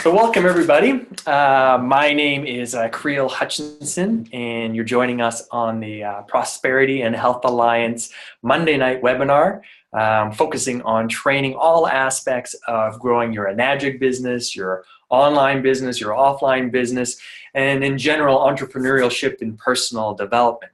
So welcome everybody. My name is Kreel Hutchinson, and you're joining us on the Prosperity and Health Alliance Monday night webinar, focusing on training all aspects of growing your Enagic business, your online business, your offline business, and in general entrepreneurship and personal development.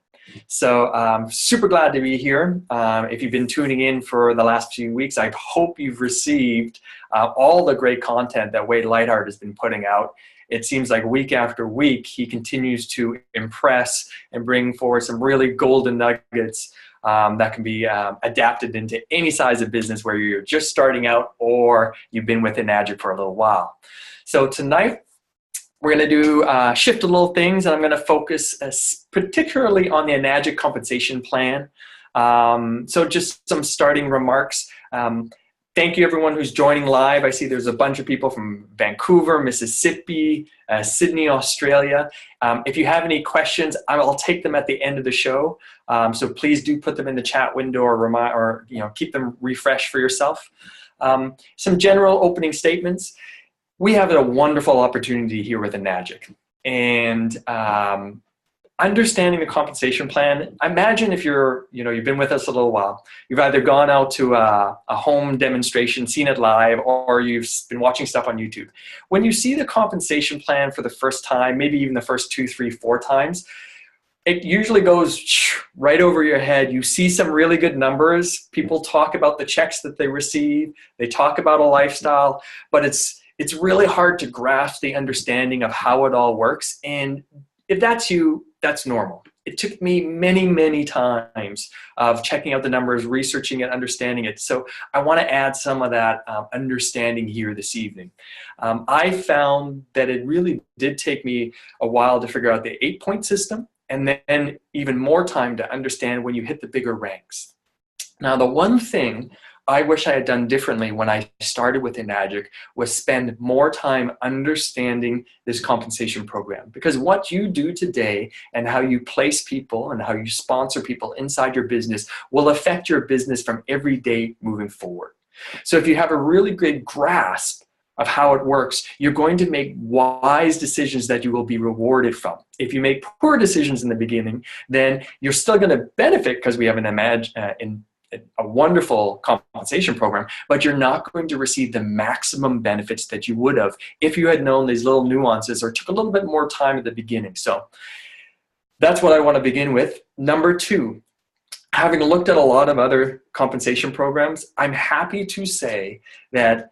So super glad to be here. If you've been tuning in for the last few weeks, I hope you've received all the great content that Lighheart has been putting out. It seems like week after week, he continues to impress and bring forward some really golden nuggets that can be adapted into any size of business, where you're just starting out or you've been with Enagic for a little while. So tonight, we're going to do shift a little things, and I'm going to focus particularly on the Enagic Compensation Plan. So just some starting remarks. Thank you everyone who's joining live. I see there's a bunch of people from Vancouver, Mississippi, Sydney, Australia. If you have any questions, I'll take them at the end of the show. So please do put them in the chat window, or keep them refreshed for yourself. Some general opening statements. We have a wonderful opportunity here with Enagic, and understanding the compensation plan. Imagine if you've been with us a little while. You've either gone out to a home demonstration, seen it live, or you've been watching stuff on YouTube. When you see the compensation plan for the first time, maybe even the first 2, 3, 4 times, it usually goes right over your head. You see some really good numbers. People talk about the checks that they receive. They talk about a lifestyle, but it's really hard to grasp the understanding of how it all works. And if that's you, that's normal. It took me many, many times of checking out the numbers, researching it, understanding it. So I want to add some of that understanding here this evening. I found that it really did take me a while to figure out the 8-point system, and then even more time to understand when you hit the bigger ranks. Now, the one thing I wish I had done differently when I started with Enagic was spend more time understanding this compensation program. Because what you do today and how you place people and how you sponsor people inside your business will affect your business from every day moving forward. So if you have a really good grasp of how it works, you're going to make wise decisions that you will be rewarded from. If you make poor decisions in the beginning, then you're still going to benefit because we have a wonderful compensation program, but you're not going to receive the maximum benefits that you would have if you had known these little nuances or took a little bit more time at the beginning. So that's what I want to begin with. Number 2, having looked at a lot of other compensation programs, I'm happy to say that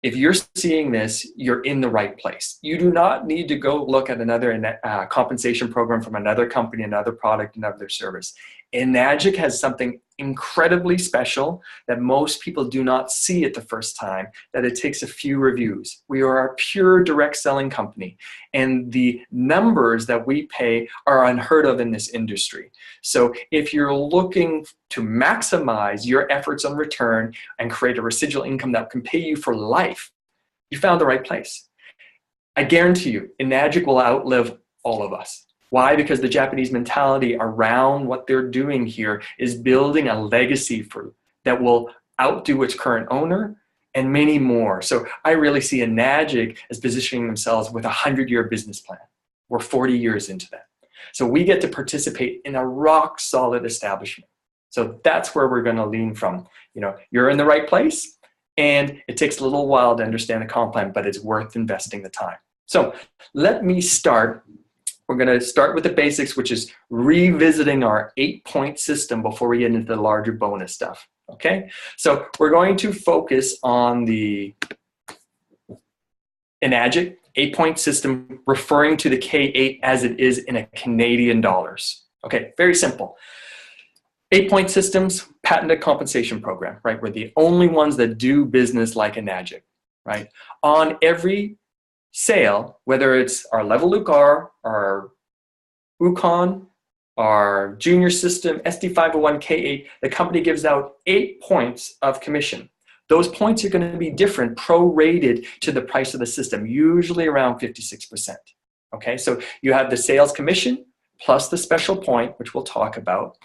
if you're seeing this, you're in the right place. You do not need to go look at another compensation program from another company, another product, another service. Enagic has something incredibly special that most people do not see at the first time, that it takes a few reviews. We are a pure direct selling company, and the numbers that we pay are unheard of in this industry. So if you're looking to maximize your efforts on return and create a residual income that can pay you for life, you found the right place. I guarantee you, Enagic will outlive all of us. Why? Because the Japanese mentality around what they're doing here is building a legacy that will outdo its current owner and many more. So I really see Enagic as positioning themselves with a 100-year business plan. We're 40 years into that. So we get to participate in a rock solid establishment. So that's where we're going to lean from. You're in the right place, and it takes a little while to understand the comp plan, but it's worth investing the time. So let me start. We're going to start with the basics, which is revisiting our 8-point system before we get into the larger bonus stuff. Okay? So we're going to focus on the Enagic 8-point system, referring to the K8 as it is in a Canadian dollars. Okay, very simple. 8-point systems, patented compensation program, right? We're the only ones that do business like Enagic, right? On every sale, whether it's our level Lucar, our Ukon, our junior system, SD501 K8, the company gives out 8 points of commission. Those points are going to be different, prorated to the price of the system, usually around 56%. Okay, so you have the sales commission plus the special point, which we'll talk about.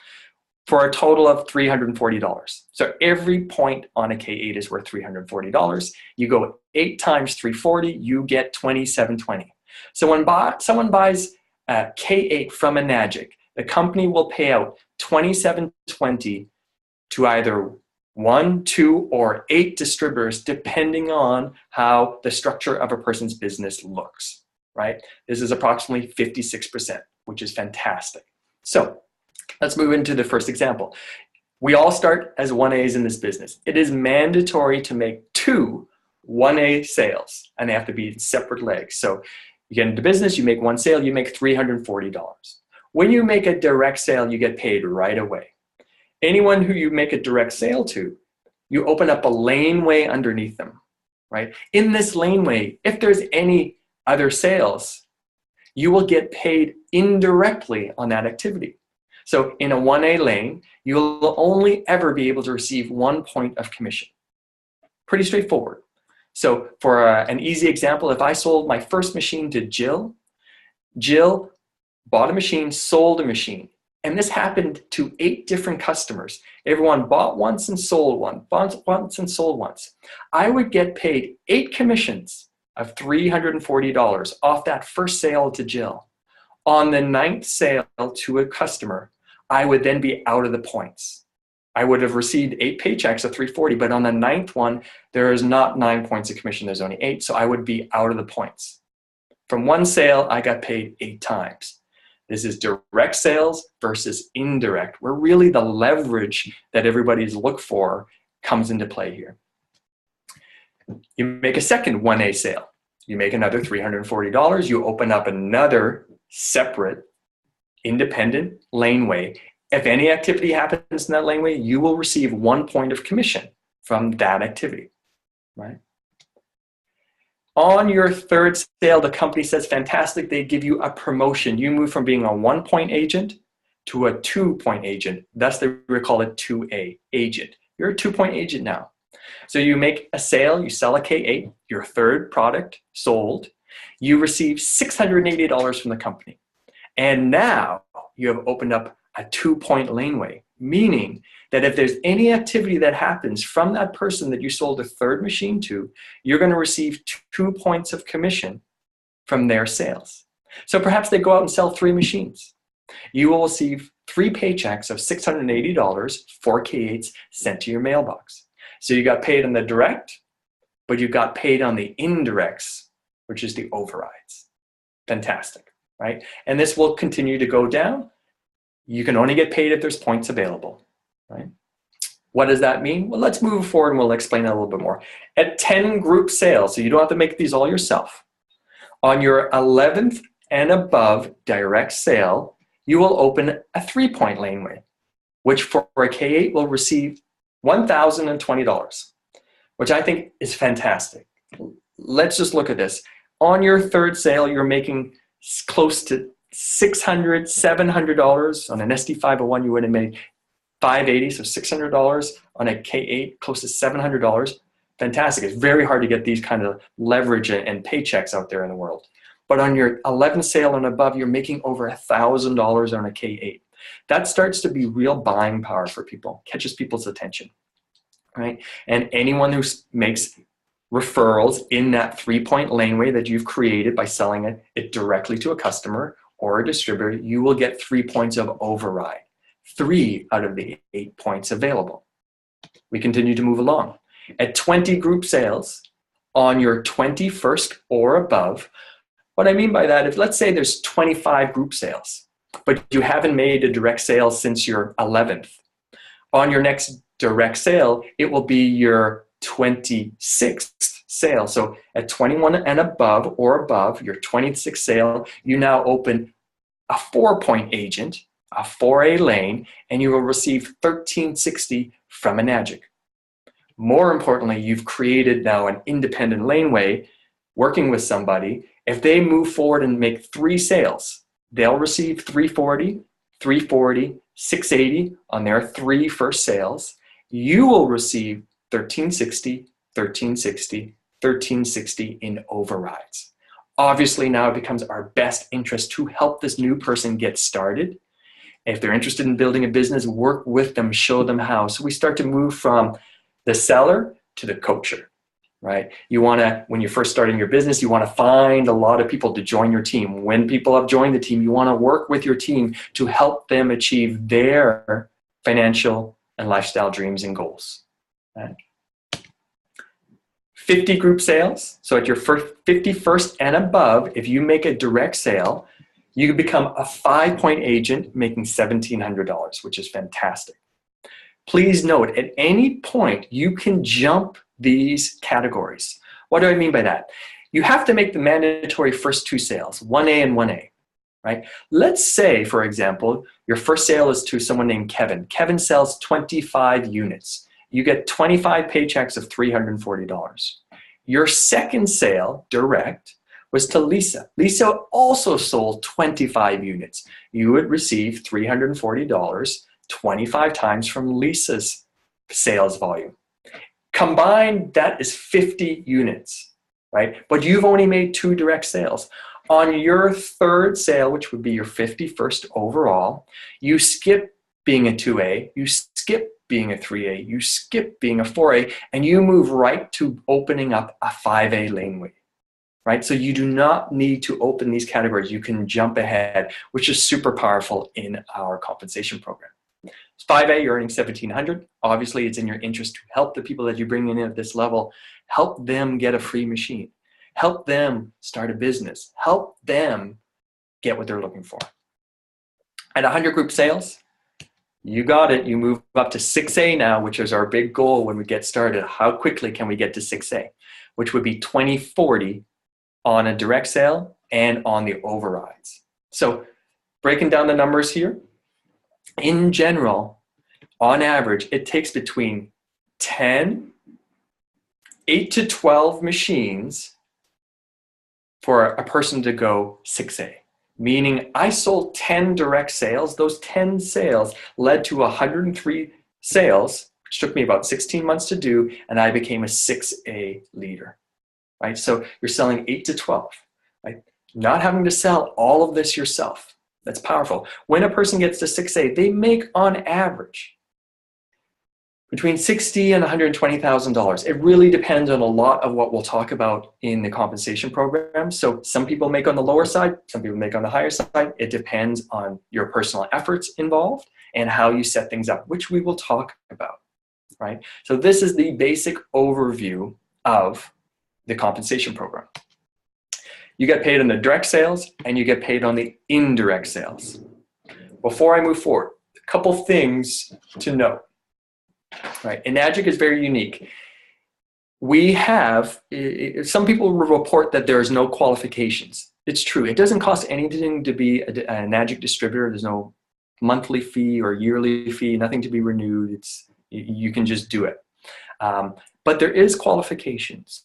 for a total of $340. So every point on a K8 is worth $340. You go 8 times 340, you get $27.20. So when someone buys a K8 from Enagic, the company will pay out $27.20 to either 1, 2, or 8 distributors, depending on how the structure of a person's business looks, right? This is approximately 56%, which is fantastic. So let's move into the first example. We all start as 1As in this business. It is mandatory to make 2 1A sales, and they have to be separate legs. So you get into business, you make 1 sale, you make $340. When you make a direct sale, you get paid right away. Anyone who you make a direct sale to, you open up a laneway underneath them, right? In this laneway, if there's any other sales, you will get paid indirectly on that activity. So in a 1A lane, you will only ever be able to receive 1 point of commission. Pretty straightforward. So for an easy example, if I sold my first machine to Jill, Jill bought a machine, sold a machine. And this happened to 8 different customers. Everyone bought once and sold once and sold once. I would get paid 8 commissions of $340 off that first sale to Jill. On the 9th sale to a customer, I would then be out of the points. I would have received 8 paychecks of $340, but on the 9th one, there is not 9 points of commission, there's only 8, so I would be out of the points. From 1 sale, I got paid 8 times. This is direct sales versus indirect, where really the leverage that everybody's looked for comes into play here. You make a second 1A sale. You make another $340. You open up another separate, independent laneway. If any activity happens in that laneway, you will receive 1 point of commission from that activity, right? On your 3rd sale, the company says, fantastic, they give you a promotion. You move from being a 1-point agent to a 2-point agent. Thus, they call it 2A agent. You're a 2-point agent now. So you make a sale, you sell a K8, your 3rd product sold, you receive $680 from the company. And now you have opened up a 2-point laneway, meaning that if there's any activity that happens from that person that you sold a 3rd machine to, you're going to receive 2 points of commission from their sales. So perhaps they go out and sell 3 machines. You will receive 3 paychecks of $680 for K8s sent to your mailbox. So you got paid on the direct, but you got paid on the indirects, which is the overrides. Fantastic, right? And this will continue to go down. You can only get paid if there's points available, right? What does that mean? Well, let's move forward and we'll explain that a little bit more. At 10 group sales, so you don't have to make these all yourself, on your 11th and above direct sale, you will open a 3-point laneway, which for a K8 will receive $1,020, which I think is fantastic. Let's just look at this. On your 3rd sale, you're making close to $600, $700. On an SD501, you would have made $580, so $600. On a K8, close to $700. Fantastic. It's very hard to get these kind of leverage and paychecks out there in the world. But on your 11th sale and above, you're making over $1,000 on a K8. That starts to be real buying power for people, catches people's attention, right? And anyone who makes referrals in that 3-point laneway that you've created by selling it directly to a customer or a distributor, you will get 3 points of override, 3 out of the 8 points available. We continue to move along. At 20 group sales, on your 21st or above, what I mean by that is, let's say there's 25 group sales, but you haven't made a direct sale since your 11th. On your next direct sale, it will be your 26th sale. So at 21 and above or above, your 26th sale, you now open a 4-point agent, a 4A lane, and you will receive $1,360 from Enagic. More importantly, you've created now an independent laneway working with somebody. If they move forward and make 3 sales, they'll receive $340, $340, $680 on their 3 first sales. You will receive $1,360, $1,360, $1,360 in overrides. Obviously, now it becomes our best interest to help this new person get started. If they're interested in building a business, work with them, show them how. So we start to move from the seller to the coacher, right? You want to, when you're first starting your business, you want to find a lot of people to join your team. When people have joined the team, you want to work with your team to help them achieve their financial and lifestyle dreams and goals. Right? 50 group sales. So at your first 51st and above, if you make a direct sale, you can become a 5-point agent making $1,700, which is fantastic. Please note, at any point, you can jump these categories. What do I mean by that? You have to make the mandatory first 2 sales, 1A and 1A, right? Let's say, for example, your first sale is to someone named Kevin. Kevin sells 25 units. You get 25 paychecks of $340. Your second sale, direct, was to Lisa. Lisa also sold 25 units. You would receive $340 25 times from Lisa's sales volume. Combined, that is 50 units, right? But you've only made 2 direct sales. On your third sale, which would be your 51st overall, you skip being a 2A, you skip being a 3A, you skip being a 4A, and you move right to opening up a 5A laneway, right? So you do not need to open these categories. You can jump ahead, which is super powerful in our compensation program. 5A, you're earning $1,700. Obviously, it's in your interest to help the people that you bring in at this level, help them get a free machine, help them start a business, help them get what they're looking for. At 100 group sales, you got it. You move up to 6A now, which is our big goal when we get started. How quickly can we get to 6A, which would be 20/40 on a direct sale and on the overrides. So breaking down the numbers here, in general, on average, it takes between 8 to 12 machines for a person to go 6A. Meaning I sold 10 direct sales. Those 10 sales led to 103 sales, which took me about 16 months to do, and I became a 6A leader, right? So you're selling 8 to 12, right? Not having to sell all of this yourself. That's powerful. When a person gets to 6A, they make on average between $60,000 and $120,000. It really depends on a lot of what we'll talk about in the compensation program. So some people make on the lower side, some people make on the higher side. It depends on your personal efforts involved and how you set things up, which we will talk about, right? So this is the basic overview of the compensation program. You get paid on the direct sales and you get paid on the indirect sales. Before I move forward, a couple things to note. Right, Enagic is very unique. We have, some people will report that there's no qualifications. It's true. It doesn't cost anything to be an Enagic distributor. There's no monthly fee or yearly fee, nothing to be renewed. You can just do it. But there is qualifications.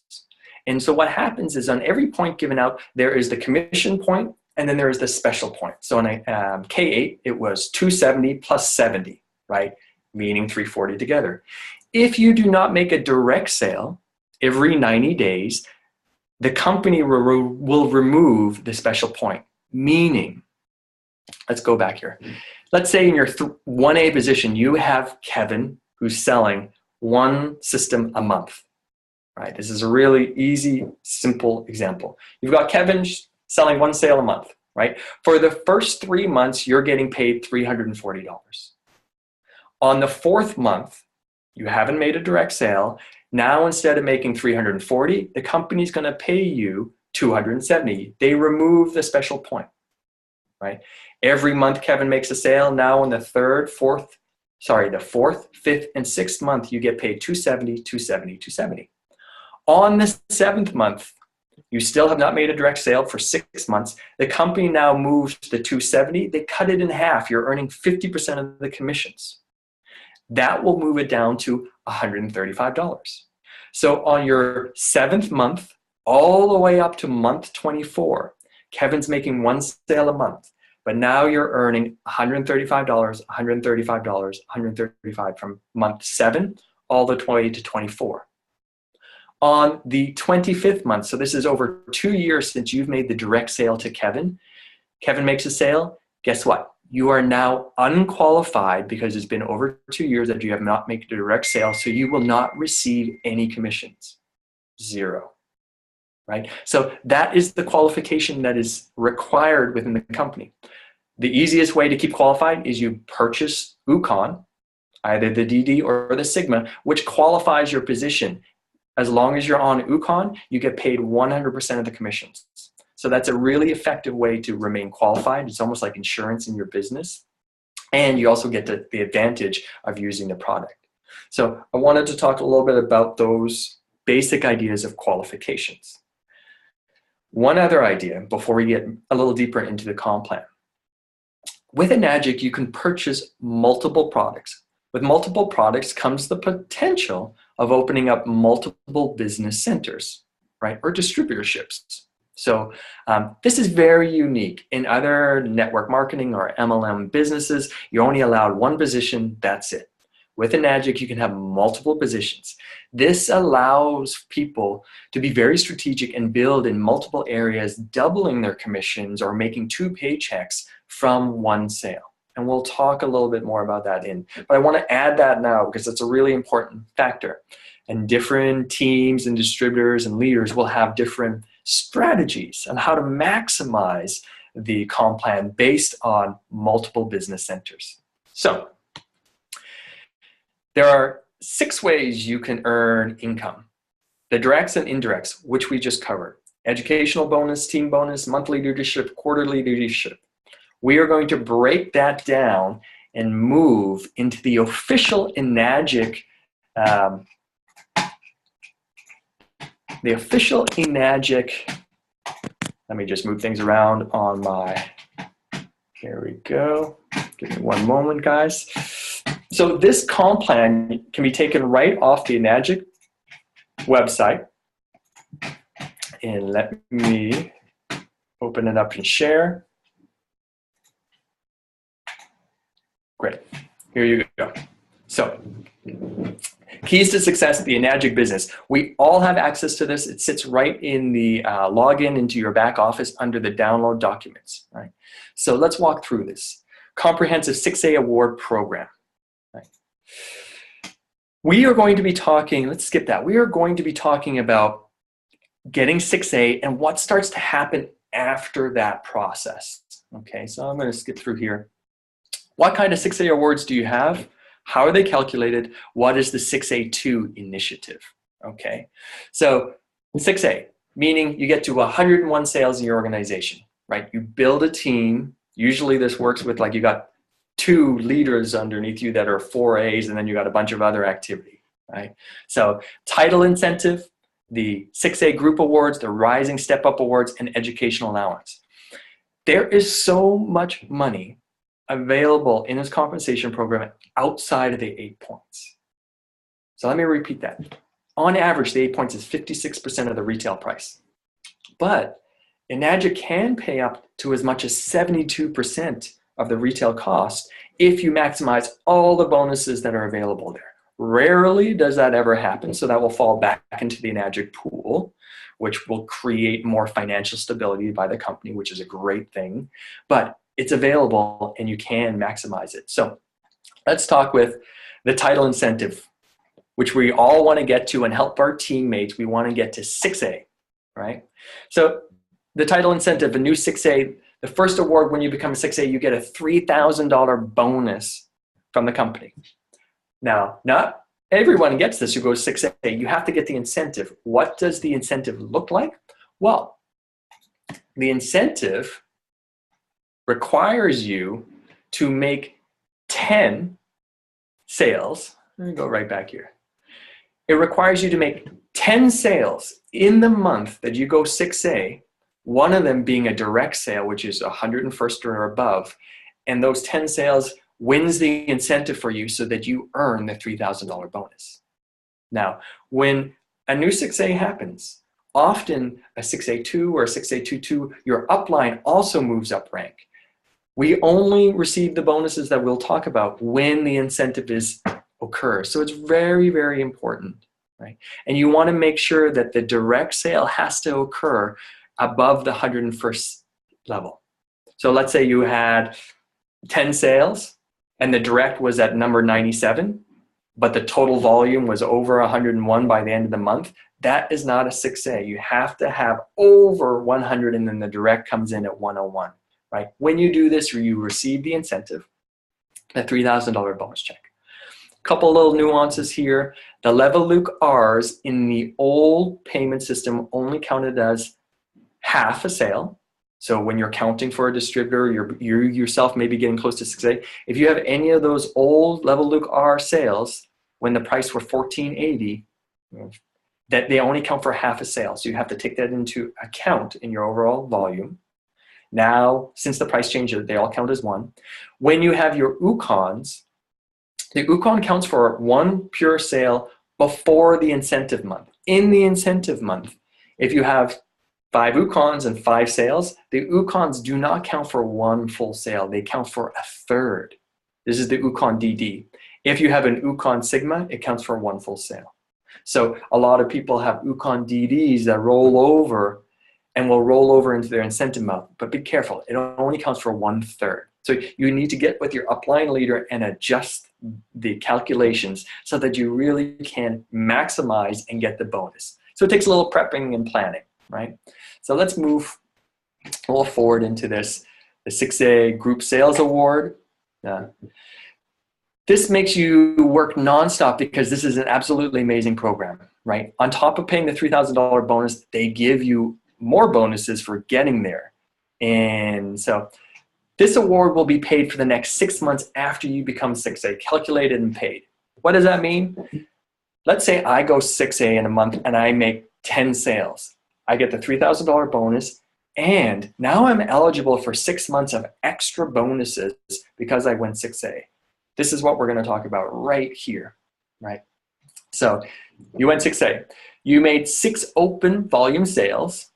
And so what happens is on every point given out, there is the commission point and then there is the special point. So on a K8, it was 270 plus 70, right? Meaning 340 together. If you do not make a direct sale every 90 days, the company will remove the special point. Meaning, let's go back here. Let's say in your 1A position, you have Kevin who's selling 1 system a month. Right? This is a really easy, simple example. You've got Kevin selling 1 sale a month, right? For the first 3 months, you're getting paid $340. On the 4th month, you haven't made a direct sale. Now, instead of making $340, the company's going to pay you $270. They remove the special point, right? Every month Kevin makes a sale. Now in the 4th, 5th, and 6th month, you get paid $270, $270, $270. On the 7th month, you still have not made a direct sale for 6 months. The company now moves to $270. They cut it in half. You're earning 50% of the commissions. That will move it down to $135. So on your 7th month, all the way up to month 24, Kevin's making 1 sale a month, but now you're earning $135, $135, $135 from month 7 all the way to 24. On the 25th month, so this is over 2 years since you've made the direct sale to Kevin, Kevin makes a sale. Guess what? You are now unqualified because it's been over 2 years that you have not made a direct sale, so you will not receive any commissions. Zero. Right? So that is the qualification that is required within the company. The easiest way to keep qualified is you purchase UConn, either the DD or the Sigma, which qualifies your position. As long as you're on UConn, you get paid 100% of the commissions. So that's a really effective way to remain qualified. It's almost like insurance in your business. And you also get the advantage of using the product. So I wanted to talk a little bit about those basic ideas of qualifications. One other idea before we get a little deeper into the comp plan. With Enagic, you can purchase multiple products. With multiple products comes the potential of opening up multiple business centers, right, or distributorships. So this is very unique. In other network marketing or MLM businesses, you're only allowed one position, that's it. With Enagic, you can have multiple positions. This allows people to be very strategic and build in multiple areas, doubling their commissions or making 2 paychecks from one sale. And we'll talk a little bit more about that but I want to add that now because it's a really important factor. And different teams and distributors and leaders will have different strategies on how to maximize the comp plan based on multiple business centers. So there are 6 ways you can earn income. The directs and indirects, which we just covered. Educational bonus, team bonus, monthly leadership, quarterly leadership. We are going to break that down and move into the official Enagic, let me just move things around on my, here we go. Give me one moment, guys. So this comp plan can be taken right off the Enagic website. And let me open it up and share. Great, here you go. So, keys to success, the Enagic business. We all have access to this. It sits right in the login into your back office under the download documents, right? So let's walk through this. Comprehensive 6A award program, right? We are going to be talking, let's skip that. We are going to be talking about getting 6A and what starts to happen after that process. Okay, so I'm going to skip through here. What kind of 6A awards do you have? How are they calculated? What is the 6A2 initiative? Okay, so 6A, meaning you get to 101 sales in your organization, right? You build a team. Usually this works with like you got 2 leaders underneath you that are 4As and then you got a bunch of other activity, right? So title incentive, the 6A group awards, the Rising Step Up awards, and Educational Allowance. There is so much money available in this compensation program outside of the 8 points. So let me repeat that. On average, the 8 points is 56% of the retail price. But Enagic can pay up to as much as 72% of the retail cost if you maximize all the bonuses that are available there. Rarely does that ever happen, so that will fall back into the Enagic pool, which will create more financial stability by the company, which is a great thing. But it's available and you can maximize it. So let's talk with the title incentive, which we all want to get to and help our teammates. We want to get to 6A, right? So the title incentive, a new 6A, the first award when you become a 6A, you get a $3,000 bonus from the company. Now, not everyone gets this who goes 6A. You have to get the incentive. What does the incentive look like? Well, the incentive requires you to make 10 sales. Let me go right back here. It requires you to make 10 sales in the month that you go 6A, one of them being a direct sale, which is 101st or above, and those 10 sales wins the incentive for you so that you earn the $3,000 bonus. Now, when a new 6A happens, often a 6A2 or a 6A22, your upline also moves up rank. We only receive the bonuses that we'll talk about when the incentive occurs. So it's very, very important, right? And you want to make sure that the direct sale has to occur above the 101st level. So let's say you had 10 sales and the direct was at number 97, but the total volume was over 101 by the end of the month, that is not a 6A. You have to have over 100 and then the direct comes in at 101, right? When you do this, you receive the incentive, a $3,000 bonus check. Couple little nuances here. The Level R's in the old payment system only counted as half a sale. So when you're counting for a distributor, you yourself may be getting close to 6A. If you have any of those old Level R sales, when the price were $14.80, that they only count for half a sale. So you have to take that into account in your overall volume. Now, since the price changed, they all count as one. When you have your UCONs, the UCON counts for one pure sale before the incentive month. In the incentive month, if you have 5 UCONs and 5 sales, the UCONs do not count for one full sale. They count for a third. This is the UCON DD. If you have an UCON Sigma, it counts for one full sale. So a lot of people have UCON DDs that roll over and will roll over into their incentive month. But be careful, it only counts for 1/3. So you need to get with your upline leader and adjust the calculations so that you really can maximize and get the bonus. So it takes a little prepping and planning, right? So let's move a little forward into this, the 6A Group Sales Award. This makes you work nonstop because this is an absolutely amazing program, right? On top of paying the $3,000 bonus, they give you more bonuses for getting there. And so this award will be paid for the next 6 months after you become 6A, calculated and paid. What does that mean? Let's say I go 6A in a month and I make 10 sales. I get the $3,000 bonus, and now I'm eligible for 6 months of extra bonuses because I went 6A. This is what we're going to talk about right here, right? So you went 6A. You made 6 open volume sales,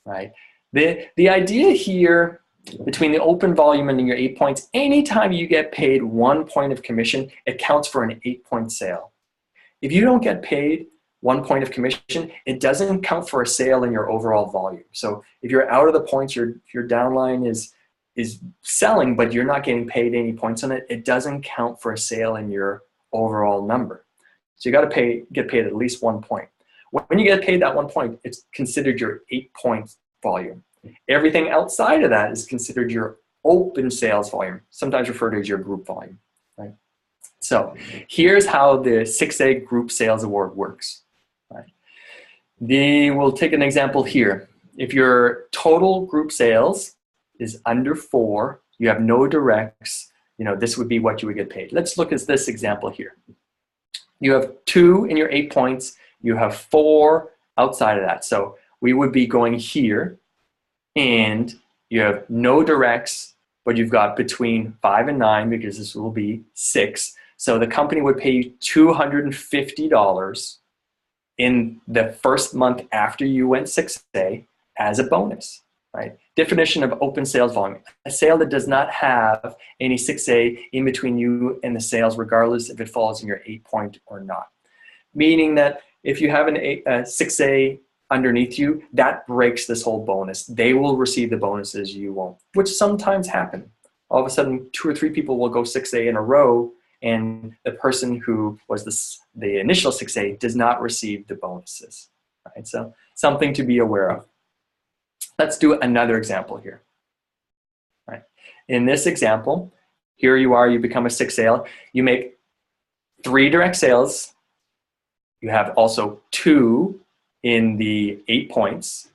right? The idea here between the open volume and your 8 points, anytime you get paid 1 point of commission, it counts for an 8-point sale. If you don't get paid 1 point of commission, it doesn't count for a sale in your overall volume. So if you're out of the points, your downline is selling, but you're not getting paid any points on it, it doesn't count for a sale in your overall number. So you got to get paid at least 1 point. When you get paid that 1 point, it's considered your 8-point volume. Everything outside of that is considered your open sales volume, sometimes referred to as your group volume, right? So here's how the 6A Group Sales Award works, right? We'll take an example here. If your total group sales is under 4, you have no directs, this would be what you would get paid. Let's look at this example here. You have 2 in your 8 points, you have 4 outside of that. So we would be going here, and you have no directs, but you've got between 5 and 9 because this will be 6. So the company would pay you $250 in the first month after you went 6A as a bonus, right? Definition of open sales volume: a sale that does not have any 6A in between you and the sales, regardless if it falls in your 8-point or not. Meaning that if you have a 6A underneath you, that breaks this whole bonus. They will receive the bonuses, you won't, which sometimes happen. All of a sudden, 2 or 3 people will go 6A in a row, and the person who was the initial 6A does not receive the bonuses, right? So something to be aware of. Let's do another example here, right? In this example, here you are, you become a 6A, you make 3 direct sales, you have also 2 in the 8 points,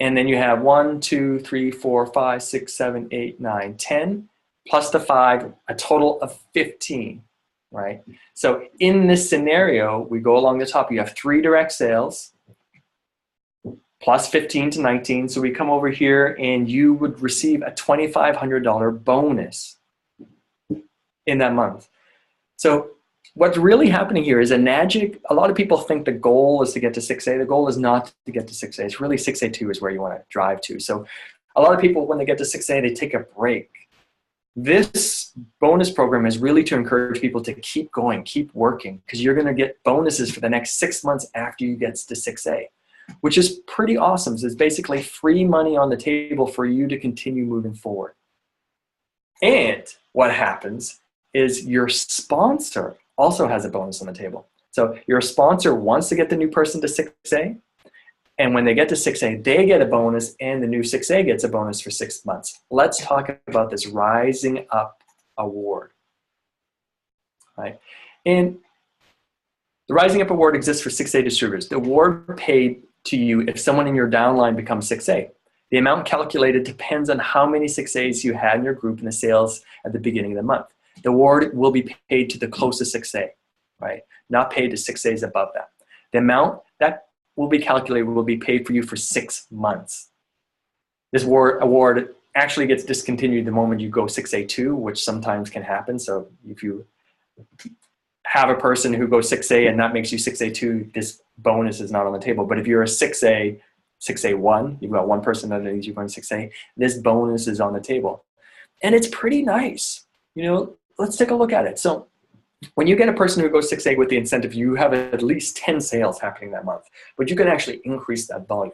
and then you have 1, 2, 3, 4, 5, 6, 7, 8, 9, 10, plus the 5, a total of 15, right? So in this scenario, we go along the top, you have 3 direct sales, plus 15 to 19, so we come over here and you would receive a $2,500 bonus in that month. So what's really happening here is Enagic, a lot of people think the goal is to get to 6A. The goal is not to get to 6A. It's really 6A2 is where you want to drive to. So a lot of people, when they get to 6A, they take a break. This bonus program is really to encourage people to keep going, keep working, because you're going to get bonuses for the next 6 months after you get to 6A, which is pretty awesome. So it's basically free money on the table for you to continue moving forward. And what happens is your sponsor also has a bonus on the table. So your sponsor wants to get the new person to 6A, and when they get to 6A, they get a bonus, and the new 6A gets a bonus for 6 months. Let's talk about this Rising Up Award. Right? And the Rising Up Award exists for 6A distributors. The award paid to you if someone in your downline becomes 6A. The amount calculated depends on how many 6As you had in your group and the sales at the beginning of the month. The award will be paid to the closest 6A, right? Not paid to 6As above that. The amount that will be calculated will be paid for you for 6 months. This award actually gets discontinued the moment you go 6A2, which sometimes can happen. So if you have a person who goes 6A and that makes you 6A2, this bonus is not on the table. But if you're a 6A, 6A1, you've got one person underneath you going 6A, this bonus is on the table. And it's pretty nice. You know, let's take a look at it. So when you get a person who goes 6A with the incentive, you have at least 10 sales happening that month, but you can actually increase that volume.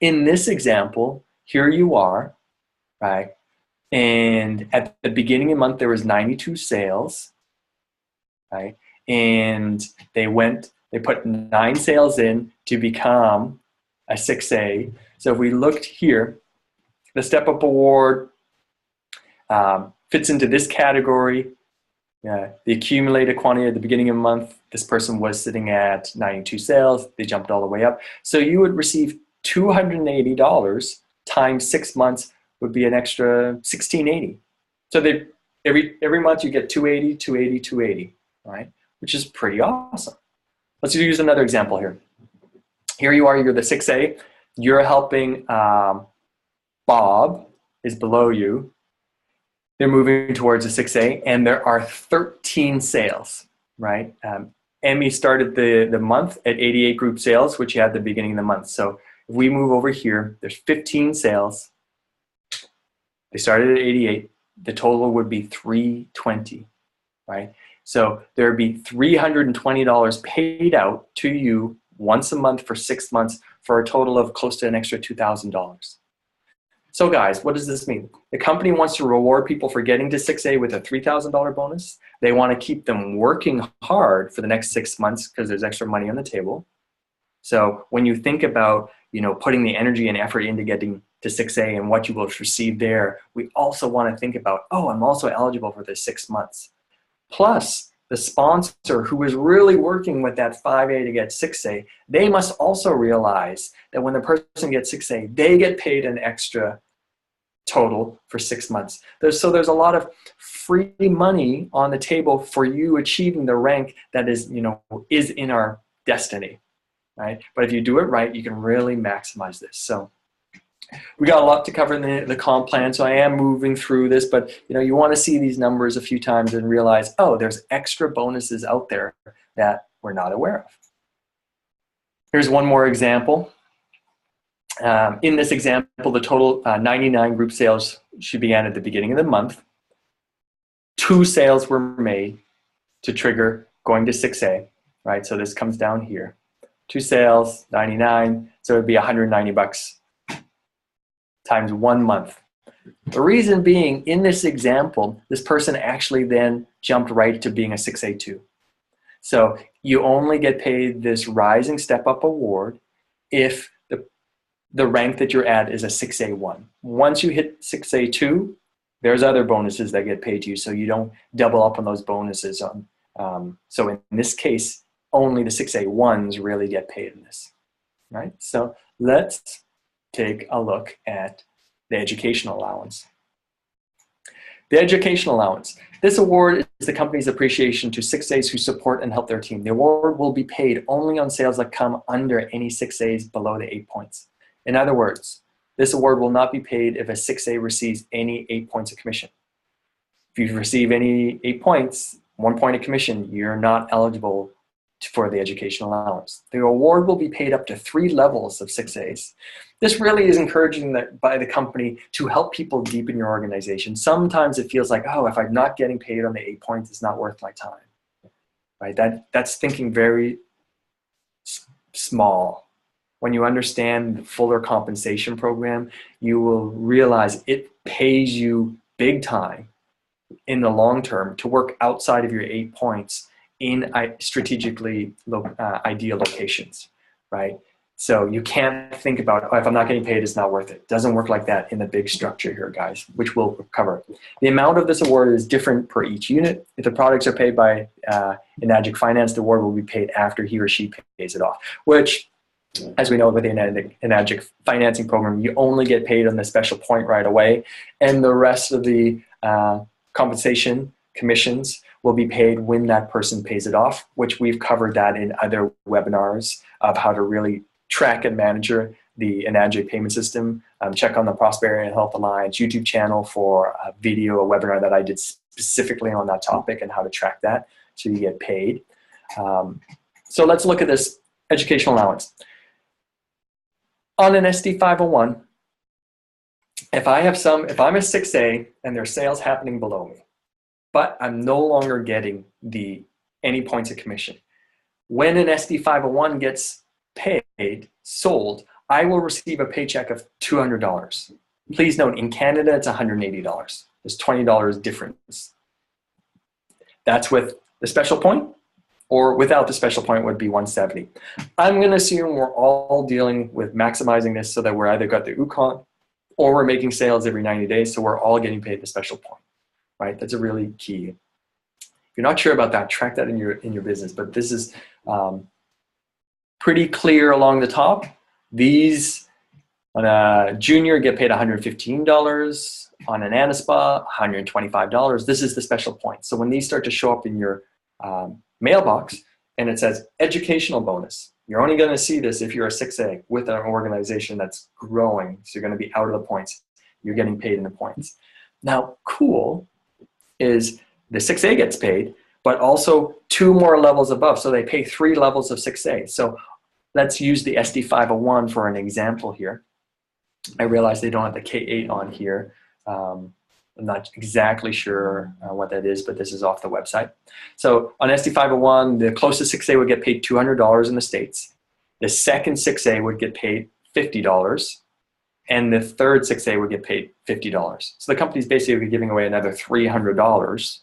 In this example, here you are, right? And at the beginning of the month, there was 92 sales, right? And they put 9 sales in to become a 6A. So if we looked here, the Step Up Award fits into this category. The accumulated quantity at the beginning of the month, this person was sitting at 92 sales. They jumped all the way up. So you would receive $280 times 6 months would be an extra $1,680. So every month you get 280, 280, 280, right? Which is pretty awesome. Let's use another example here. Here you are, you're the 6A. You're helping Bob is below you. They're moving towards a 6A, and there are 13 sales, right? Emmy started the month at 88 group sales, which you had at the beginning of the month. So if we move over here, there's 15 sales. They started at 88. The total would be 320, right? So there would be $320 paid out to you once a month for 6 months for a total of close to an extra $2,000. So guys, what does this mean? The company wants to reward people for getting to 6A with a $3,000 bonus. They want to keep them working hard for the next 6 months because there's extra money on the table. So when you think about, you know, putting the energy and effort into getting to 6A and what you will receive there, we also want to think about, oh, I'm also eligible for this 6 months. Plus, the sponsor who is really working with that 5A to get 6A, they must also realize that when the person gets 6A, they get paid an extra total for 6 months. So there's a lot of free money on the table for you achieving the rank that is, you know, is in our destiny, right? But if you do it right, you can really maximize this. So we got a lot to cover in the comp plan, so I am moving through this, but you know, you want to see these numbers a few times and realize, oh, there's extra bonuses out there that we're not aware of. Here's one more example. In this example, the total 99 group sales should begin at the beginning of the month. 2 sales were made to trigger going to 6A, right? So this comes down here. 2 sales, 99, so it would be $190 times 1 month. The reason being, in this example, this person actually then jumped right to being a 6A2. So you only get paid this Rising Step Up Award if the rank that you're at is a 6A1. Once you hit 6A2, there's other bonuses that get paid to you, so you don't double up on those bonuses. So in this case, only the 6A1s really get paid in this, right? So let's take a look at the Educational Allowance. The Educational Allowance. This award is the company's appreciation to 6As who support and help their team. The award will be paid only on sales that come under any 6As below the 8 points. In other words, this award will not be paid if a 6A receives any 8 points of commission. If you receive any 8 points, 1 point of commission, you're not eligible for the Educational Allowance. The award will be paid up to 3 levels of 6As. This really is encouraging by the company to help people deepen your organization. Sometimes it feels like, oh, if I'm not getting paid on the 8 points, it's not worth my time, right? That's thinking very small. When you understand the fuller compensation program, you will realize it pays you big time in the long term to work outside of your 8 points in strategically ideal locations, right? So you can't think about, oh, if I'm not getting paid, it's not worth it. It doesn't work like that in the big structure here, guys, which we'll cover. The amount of this award is different per each unit. If the products are paid by Enagic Finance, the award will be paid after he or she pays it off, which, as we know with the Enagic financing program, you only get paid on the special point right away, and the rest of the compensation commissions will be paid when that person pays it off, which we've covered that in other webinars of how to really track and manage the Enagic payment system. Check on the Prosperity and Health Alliance YouTube channel for a video, a webinar that I did specifically on that topic and how to track that so you get paid. So let's look at this educational allowance. On an SD 501, if I'm a 6A and there's sales happening below me, but I'm no longer getting any points of commission, when an SD 501 gets paid, sold, I will receive a paycheck of $200. Please note, in Canada, it's $180. There's $20 difference. That's with the special point, or without the special point would be $170. I'm going to assume we're all dealing with maximizing this so that we're either got the UConn or we're making sales every 90 days, so we're all getting paid the special point, right? That's a really key. If you're not sure about that, track that in your business, but this is pretty clear along the top. These on a junior get paid $115, on an ANISPA $125. This is the special point. So when these start to show up in your mailbox and it says educational bonus, you're only going to see this if you're a 6A with an organization that's growing. So you're going to be out of the points. You're getting paid in the points. Now, cool is the 6A gets paid, but also 2 more levels above. So they pay 3 levels of 6A. So let's use the SD 501 for an example here. I realize they don't have the K8 on here. I'm not exactly sure what that is, but this is off the website. So on SD 501, the closest 6A would get paid $200 in the States. The second 6A would get paid $50. And the third 6A would get paid $50. So the company's basically giving away another $300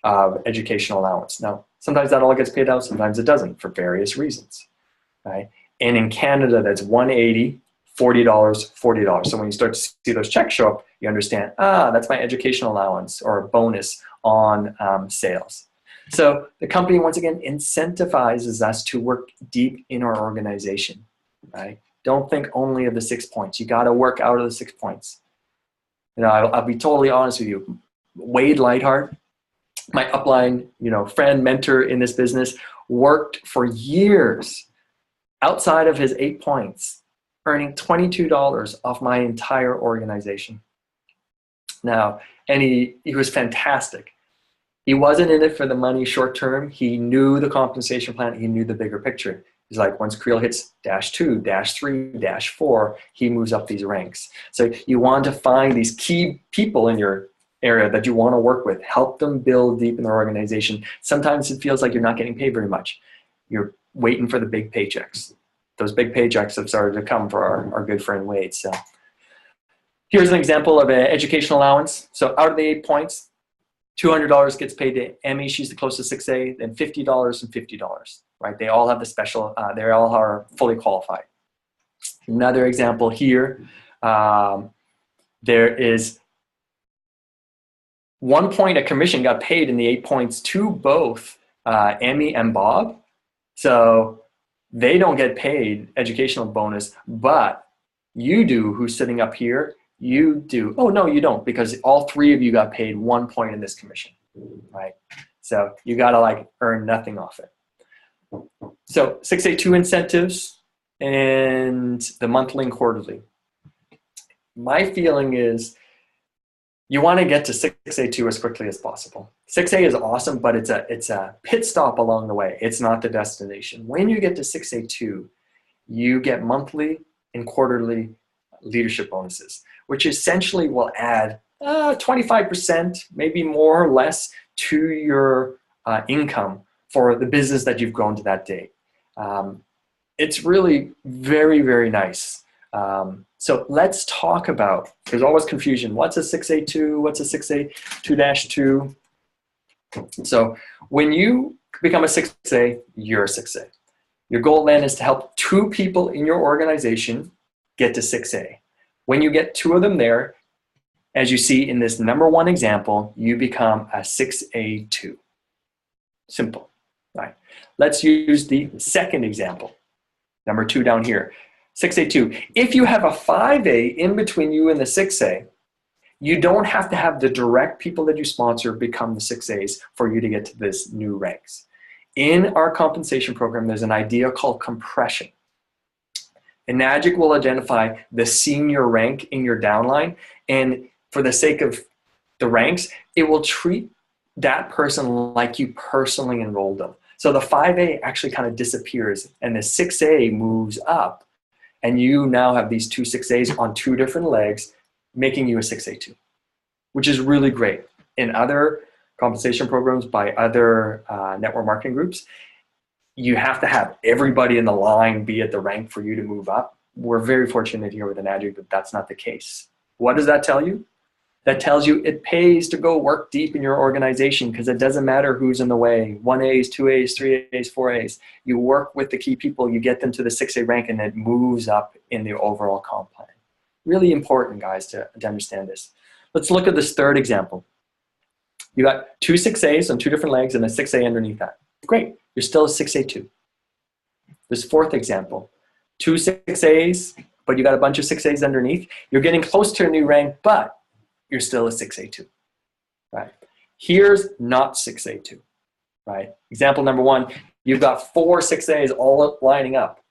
of educational allowance. Now, sometimes that all gets paid out, sometimes it doesn't for various reasons. Right? And in Canada, that's $180, $40, $40. So when you start to see those checks show up, you understand, that's my educational allowance or a bonus on sales. So the company, once again, incentivizes us to work deep in our organization. Right? Don't think only of the 6 points. You got to work out of the 6 points. You know, I'll be totally honest with you. Wade Lighheart, my upline, friend, mentor in this business, worked for years outside of his 8 points, earning $22 off my entire organization. Now, and he was fantastic. He wasn't in it for the money short term. He knew the compensation plan. He knew the bigger picture. He's like, once Kreel hits -2, -3, -4, he moves up these ranks. So you want to find these key people in your area that you want to work with, help them build deep in their organization. Sometimes it feels like you're not getting paid very much. You're waiting for the big paychecks. Those big paychecks have started to come for our good friend Wade. So here's an example of an educational allowance. So out of the 8 points, $200 gets paid to Emmy. She's the closest 6A, then $50 and $50, right? They all have the special, they all are fully qualified. Another example here, there is 1 point of commission got paid in the 8 points to both Emmy and Bob. So they don't get paid educational bonus, but you do, who's sitting up here, you do. Oh, no, you don't, because all 3 of you got paid 1 point in this commission, right? So you got to earn nothing off it. So 6A2 incentives and the monthly and quarterly. My feeling is you want to get to 6A2 as quickly as possible. 6A is awesome, but it's a pit stop along the way. It's not the destination. When you get to 6A2, you get monthly and quarterly leadership bonuses, which essentially will add 25%, maybe more or less, to your income for the business that you've grown to that date. It's really very, very nice. So let's talk about, there's always confusion. What's a 6A2? What's a 6A2-2? So when you become a 6A, you're a 6A. Your goal then is to help 2 people in your organization get to 6A. When you get 2 of them there, as you see in this number 1 example, you become a 6A2. Simple, right? Let's use the second example, number 2 down here. 6A2. If you have a 5A in between you and the 6A, you don't have to have the direct people that you sponsor become the 6As for you to get to this new ranks. In our compensation program, there's an idea called compression. Enagic will identify the senior rank in your downline, and for the sake of the ranks, it will treat that person like you personally enrolled them. So the 5A actually kind of disappears, and the 6A moves up, and you now have these 2 6As on 2 different legs, making you a 6A2, which is really great. In other compensation programs by other network marketing groups, you have to have everybody in the line be at the rank for you to move up. We're very fortunate here with Enagic that that's not the case. What does that tell you? That tells you it pays to go work deep in your organization, because it doesn't matter who's in the way. 1As, 2As, 3As, 4As. You work with the key people, you get them to the 6A rank, and it moves up in the overall comp plan. Really important, guys, to understand this. Let's look at this third example. You got 2 6As on 2 different legs and a 6A underneath that. Great, you're still a 6A2. This fourth example, 2 6As, but you got a bunch of 6As underneath. You're getting close to a new rank, but you're still a 6A2, right? Here's not 6A2, right? Example number 1, you've got 4 6As all lining up.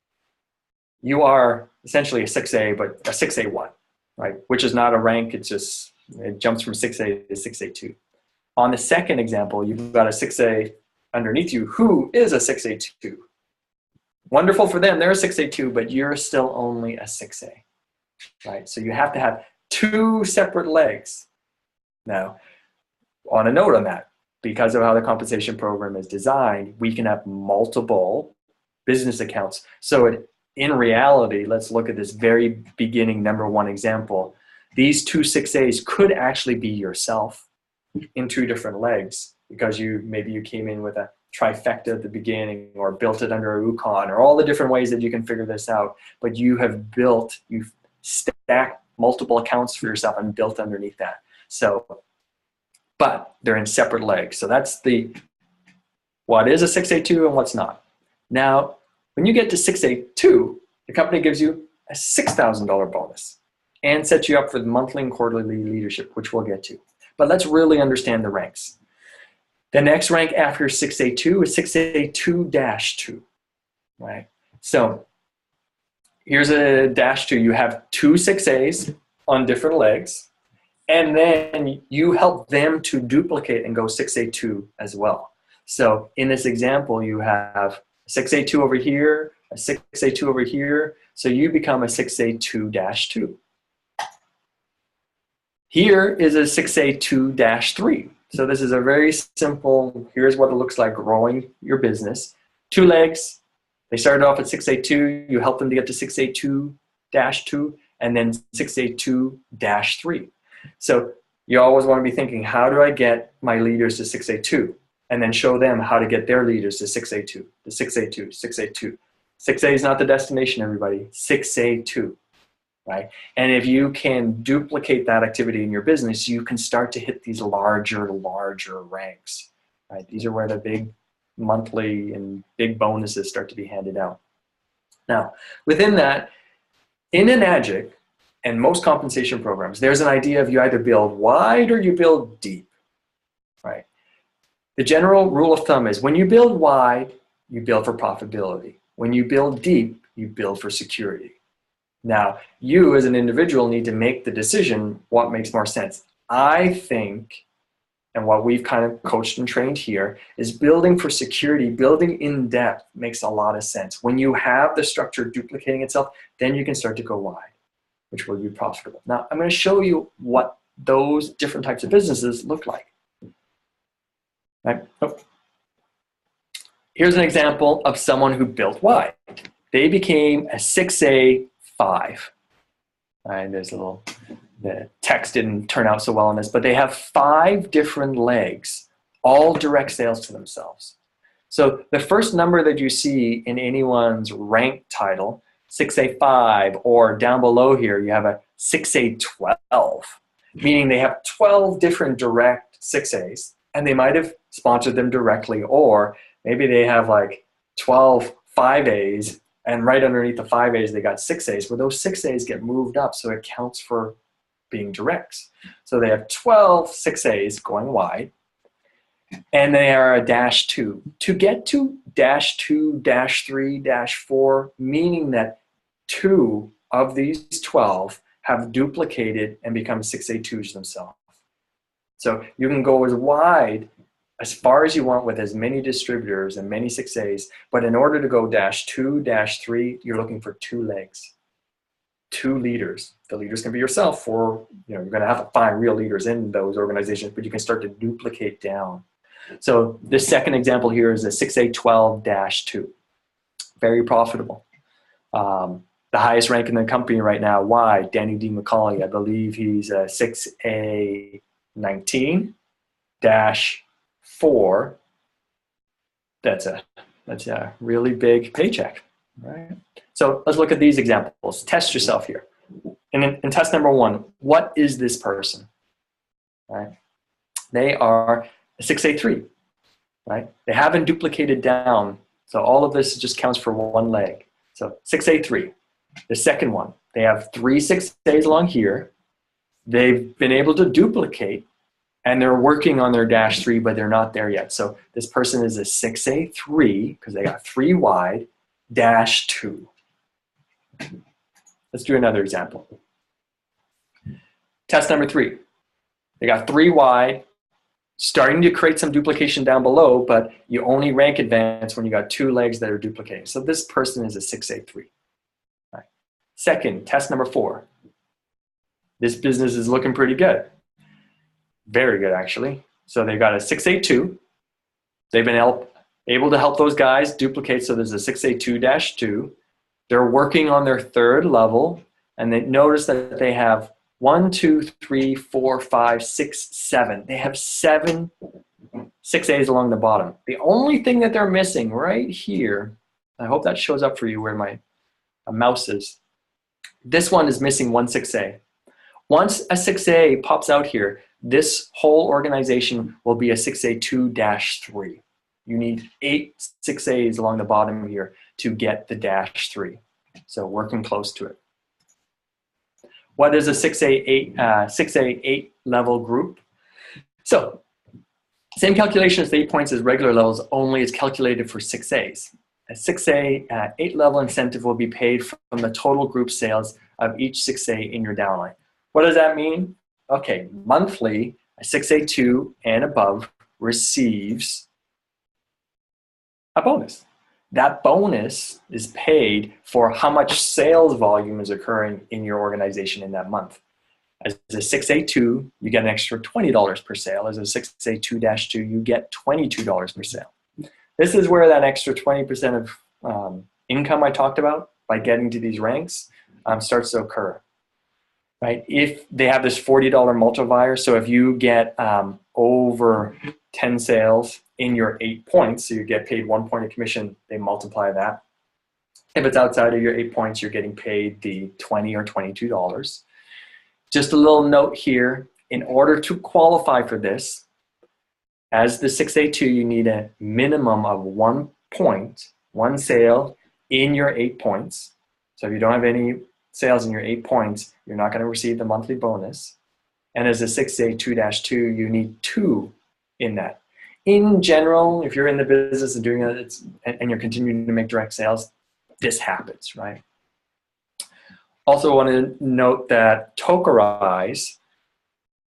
You are essentially a 6A, but a 6A1, right? Which is not a rank, it's just, it jumps from 6A to 6A2. On the second example, you've got a 6A underneath you who is a 6A2. Wonderful for them, they're a 6A2, but you're still only a 6A, right? So you have to have 2 separate legs. Now, on a note on that, because of how the compensation program is designed, we can have multiple business accounts. So in reality, let's look at this very beginning number 1 example. These 2 6As could actually be yourself in 2 different legs, because maybe you came in with a trifecta at the beginning, or built it under a UConn, or all the different ways that you can figure this out. But you've stacked multiple accounts for yourself and built underneath that. So, but they're in separate legs. So that's what is a 6A2 and what's not. Now, when you get to 6A2, the company gives you a $6,000 bonus and sets you up for the monthly and quarterly leadership, which we'll get to. But let's really understand the ranks. The next rank after 6A2 is 6A2-2, right? So here's a -2. You have 2 6As on different legs, and then you help them to duplicate and go 6A2 as well. So in this example, you have 6A2 over here, a 6A2 over here, so you become a 6A2-2. Here is a 6A2-3. So this is a very simple, here's what it looks like growing your business. 2 legs, they started off at 6A2, you help them to get to 6A2-2, and then 6A2-3. So you always want to be thinking, how do I get my leaders to 6A2? And then show them how to get their leaders to 6A2, to 6A2, 6A2. 6A is not the destination, everybody, 6A2. Right? And if you can duplicate that activity in your business, you can start to hit these larger ranks. Right? These are where the big monthly and big bonuses start to be handed out. Now, within that, in Enagic and most compensation programs, there's an idea of you either build wide or you build deep. Right? The general rule of thumb is when you build wide, you build for profitability. When you build deep, you build for security. Now, you as an individual need to make the decision what makes more sense. I think, and what we've kind of coached and trained here, is building for security, building in depth makes a lot of sense. When you have the structure duplicating itself, then you can start to go wide, which will be profitable. Now, I'm going to show you what those different types of businesses look like. Right? Oh. Here's an example of someone who built wide. They became a 6A5. And there's a little, the text didn't turn out so well on this, but they have 5 different legs, all direct sales to themselves. So the first number that you see in anyone's rank title, 6A5, or down below here, you have a 6A12, meaning they have 12 different direct 6As, and they might have sponsored them directly, or maybe they have like 12 5As, and right underneath the 5As, they got 6As, where those 6As get moved up, so it counts for being directs. So they have 12 6As going wide, and they are a -2. To get to -2, -3, -4, meaning that 2 of these 12 have duplicated and become 6A2s themselves. So you can go as wide as far as you want with as many distributors and many 6As, but in order to go -2, -3, you're looking for 2 legs, 2 leaders. The leaders can be yourself, or you're going to have to find real leaders in those organizations, but you can start to duplicate down. So this second example here is a 6A12-2. Very profitable. The highest rank in the company right now, why? Danny D. McCauley, I believe he's a 6A19-4. That's a really big paycheck, right? So let's look at these examples. Test yourself here. And in test number 1, what is this person? Right? They are 6A3, right? They haven't duplicated down, so all of this just counts for 1 leg. So 6A3. The second one, they have 3 6As along here. They've been able to duplicate, and they're working on their -3, but they're not there yet. So this person is a 6A3 because they got 3 wide, -2. Let's do another example. Test number 3. They got 3 wide, starting to create some duplication down below, but you only rank advance when you got 2 legs that are duplicating. So this person is a 6A3. Right. Second, test number 4. This business is looking pretty good. Very good, actually. So they've got a 6A2. They've been able to help those guys duplicate, so there's a 6A2-2. They're working on their 3rd level, and they notice that they have 1, 2, 3, 4, 5, 6, 7. They have 7 6As along the bottom. The only thing that they're missing right here, I hope that shows up for you where my mouse is. This one is missing 1 6A. Once a 6A pops out here, this whole organization will be a 6A2-3. You need 8 6As along the bottom here to get the -3. So working close to it. What is a 6A8 level group? So same calculation as the 8 points as regular levels, only it's calculated for 6As. A 6A8 level incentive will be paid from the total group sales of each 6A in your downline. What does that mean? Okay, monthly, a 6A2 and above receives a bonus. That bonus is paid for how much sales volume is occurring in your organization in that month. As a 6A2, you get an extra $20 per sale. As a 6A2-2, you get $22 per sale. This is where that extra 20% of income I talked about by getting to these ranks starts to occur. Right? If they have this $40 multiplier, so if you get over 10 sales in your 8 points, so you get paid 1 point of commission, they multiply that. If it's outside of your 8 points, you're getting paid the $20 or $22. Just a little note here, in order to qualify for this, as the 6A2, you need a minimum of 1 point, 1 sale in your 8 points. So if you don't have any sales in your 8 points, you're not going to receive the monthly bonus. And as a 6A2-2, you need 2 in that. In general, if you're in the business and doing it and you're continuing to make direct sales, this happens, right? Also want to note that tokenize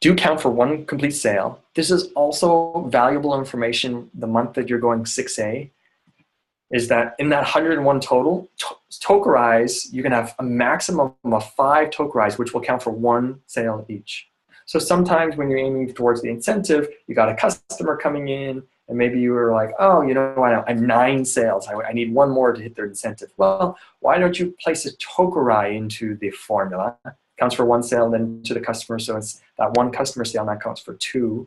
do count for 1 complete sale. This is also valuable information the month that you're going 6A, is that in that 101 total, tokenize, you can have a maximum of 5 tokenize, which will count for 1 sale each. So sometimes when you're aiming towards the incentive, you got a customer coming in, and maybe you were like, oh, you know what, I have 9 sales. I need 1 more to hit their incentive. Well, why don't you place a tokenize into the formula, counts for one sale, then to the customer. So it's that one customer sale, and that counts for 2.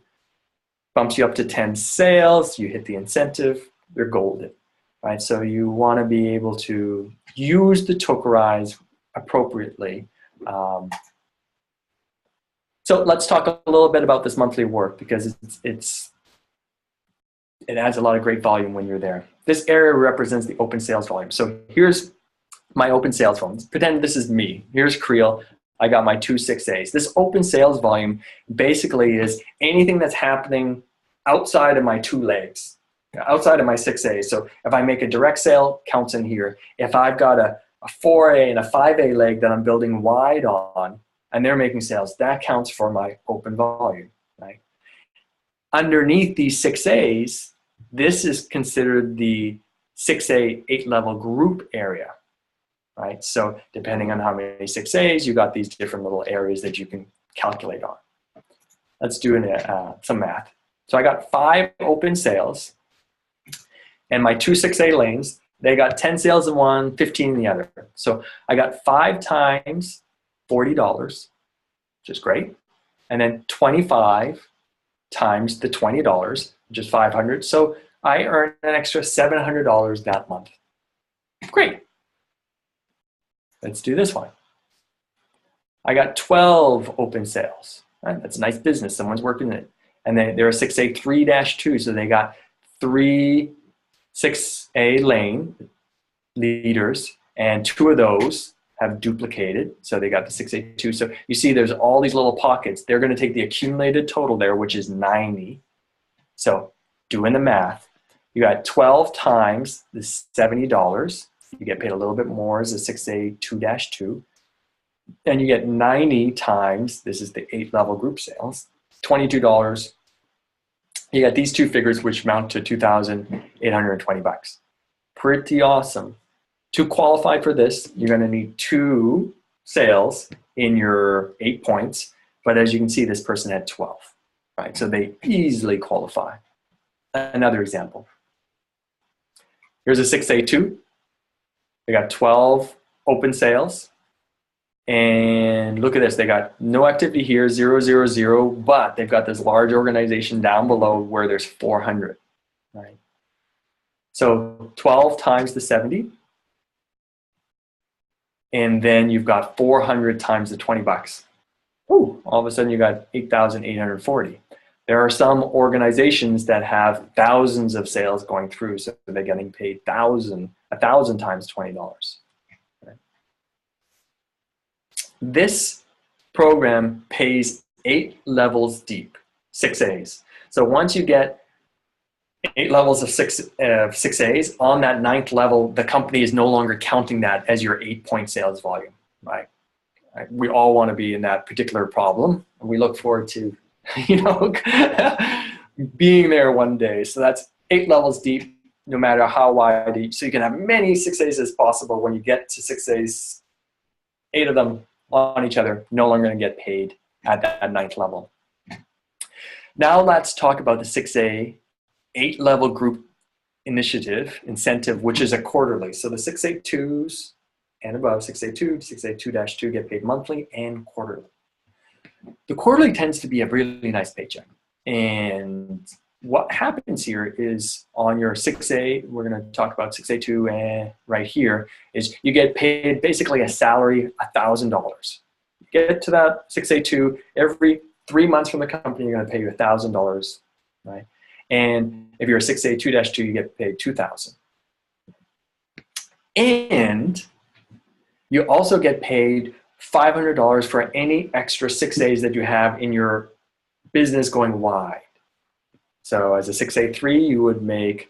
Bumps you up to 10 sales, you hit the incentive, you're golden, right? So you want to be able to use the tokenize appropriately. So let's talk a little bit about this monthly work, because it adds a lot of great volume when you're there. This area represents the open sales volume. So here's my open sales volume. Pretend this is me. Here's Kreel. I got my 2 6As. This open sales volume basically is anything that's happening outside of my 2 legs, outside of my 6As. So if I make a direct sale, counts in here. If I've got a 4A and a 5A leg that I'm building wide on, and they're making sales, that counts for my open volume, right? Underneath these 6As, this is considered the 6A 8-level group area, right? So depending on how many 6As, you got these different little areas that you can calculate on. Let's do some math. So I got 5 open sales, and my 2 6A lanes, they got 10 sales in one, 15 in the other. So I got 5 times $40, which is great, and then 25 times the $20, which is 500. So I earn an extra $700 that month. Great. Let's do this one. I got 12 open sales. Right? That's a nice business. Someone's working it. And they're a 6A 3-2, so they got 3 6A lane leaders, and 2 of those have duplicated, so they got the 6A2. So you see there's all these little pockets. They're going to take the accumulated total there, which is 90. So doing the math, you got 12 times the $70. You get paid a little bit more as a 6A 2-2. And you get 90 times, this is the 8-level group sales, $22. You got these 2 figures, which amount to $2,820. Pretty awesome. To qualify for this, you're going to need 2 sales in your 8 points. But as you can see, this person had 12, right? So they easily qualify. Another example. Here's a 6A2. They got 12 open sales. And look at this, they got no activity here, 0, 0, 0, but they've got this large organization down below where there's 400, right? So 12 times the 70, and then you've got 400 times the $20. Ooh, all of a sudden you got 8,840. There are some organizations that have thousands of sales going through, so they're getting paid 1,000 times $20. This program pays 8 levels deep, 6As. So once you get 8 levels of 6As, on that 9th level, the company is no longer counting that as your 8-point sales volume, right? We all want to be in that particular problem, and we look forward to, being there one day. So that's 8 levels deep, no matter how wide. So you can have many 6As as possible. When you get to 6As, 8 of them on each other, no longer going to get paid at that 9th level. Now let's talk about the 6A 8-level group incentive, which is a quarterly. So the 6A2s and above, 6A2, 6A2-2 get paid monthly and quarterly. The quarterly tends to be a really nice paycheck. And what happens here is on your 6A, we're going to talk about 6A2 right here, is you get paid basically a salary, $1,000. You get to that 6A2, every 3 months from the company, you're going to pay you $1,000, right? And if you're a 6A2-2, you get paid $2,000. And you also get paid $500 for any extra 6As that you have in your business going wide. So as a 6A3, you would make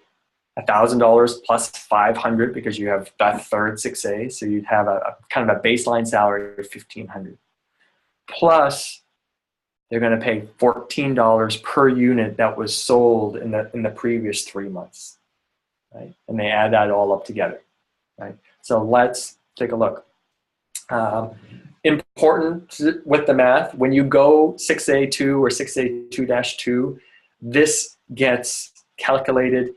$1,000 plus $500 because you have that third 6A. So you'd have a kind of a baseline salary of $1,500. Plus, they're going to pay $14 per unit that was sold in the previous 3 months, right? And they add that all up together, right? So let's take a look. Important with the math, when you go 6A2 or 6A2-2, this gets calculated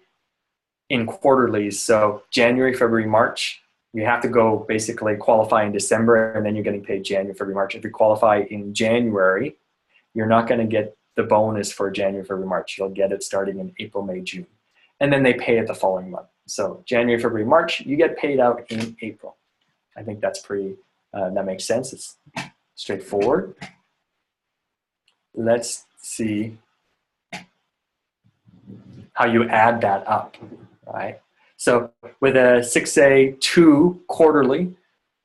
in quarterlies. So January, February, March, You have to go basically qualify in December, and then you're getting paid January, February, March. If you qualify in January, you're not going to get the bonus for January, February, March. You'll get it starting in April, May, June. And then they pay it the following month. So January, February, March, you get paid out in April. I think that's pretty, that makes sense. It's straightforward. Let's see how you add that up, right? So with a 6A2 quarterly,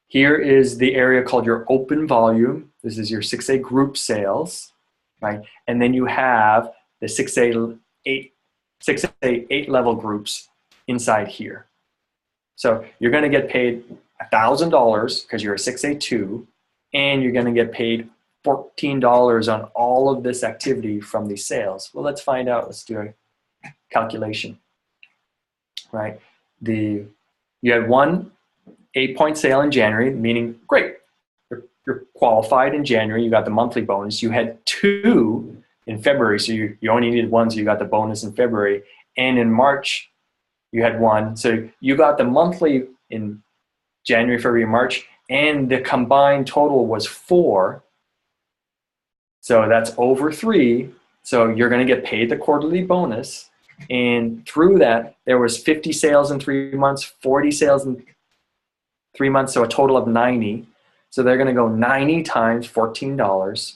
here is the area called your open volume. This is your 6A group sales, right? And then you have the 6A8 level groups inside here. So you're going to get paid $1,000 because you're a 6A2, and you're going to get paid $14 on all of this activity from these sales. Well, let's find out. Let's do a calculation, right? You had one 8-point sale in January, meaning great, you're qualified in January, you got the monthly bonus. You had 2 in February, so you only needed 1, so you got the bonus in February. And in March, you had 1, so you got the monthly in January, February, March, and the combined total was 4. So that's over 3. So you're going to get paid the quarterly bonus. And through that, there was 50 sales in 3 months, 40 sales in 3 months, so a total of 90. So they're going to go 90 times $14,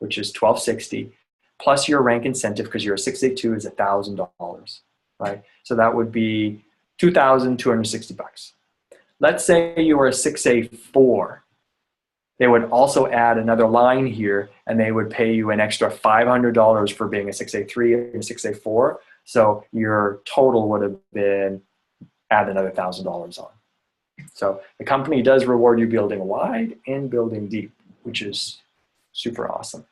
which is $1,260, plus your rank incentive, because you're a 6A2 is $1,000, right? So that would be $2,260. Let's say you were a 6A4. They would also add another line here, and they would pay you an extra $500 for being a 6A3 and a 6A4. So your total would have been add another $1,000 on. So the company does reward you building wide and building deep, which is super awesome.